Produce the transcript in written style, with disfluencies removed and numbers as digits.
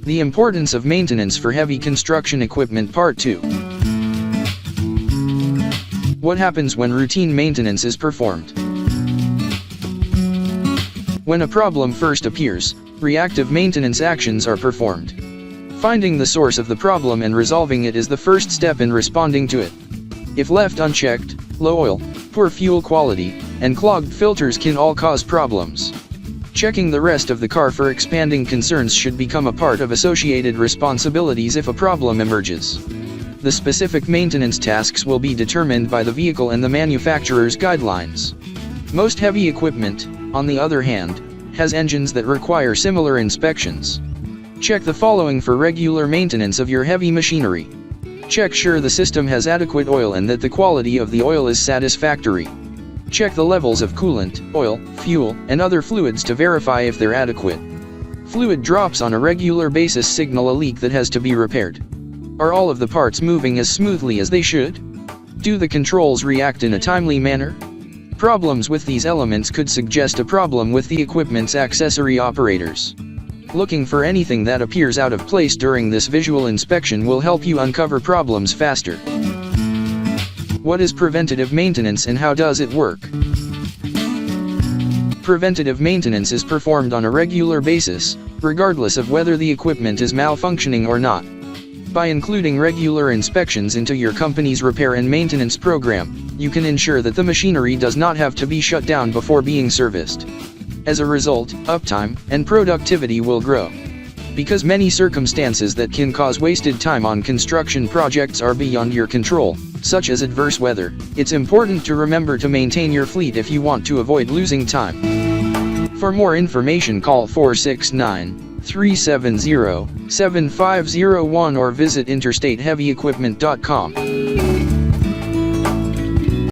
The importance of maintenance for heavy construction equipment Part 2. What happens when routine maintenance is performed? When a problem first appears, reactive maintenance actions are performed. Finding the source of the problem and resolving it is the first step in responding to it. If left unchecked, low oil, poor fuel quality, and clogged filters can all cause problems. Checking the rest of the car for expanding concerns should become a part of associated responsibilities if a problem emerges. The specific maintenance tasks will be determined by the vehicle and the manufacturer's guidelines. Most heavy equipment, on the other hand, has engines that require similar inspections. Check the following for regular maintenance of your heavy machinery. Check sure the system has adequate oil and that the quality of the oil is satisfactory. Check the levels of coolant, oil, fuel, and other fluids to verify if they're adequate. Fluid drops on a regular basis signal a leak that has to be repaired. Are all of the parts moving as smoothly as they should? Do the controls react in a timely manner? Problems with these elements could suggest a problem with the equipment's accessory operators. Looking for anything that appears out of place during this visual inspection will help you uncover problems faster. What is preventative maintenance and how does it work? Preventative maintenance is performed on a regular basis, regardless of whether the equipment is malfunctioning or not. By including regular inspections into your company's repair and maintenance program, you can ensure that the machinery does not have to be shut down before being serviced. As a result, uptime and productivity will grow. Because many circumstances that can cause wasted time on construction projects are beyond your control, such as adverse weather, it's important to remember to maintain your fleet if you want to avoid losing time. For more information, call 469-370-7501 or visit interstateheavyequipment.com.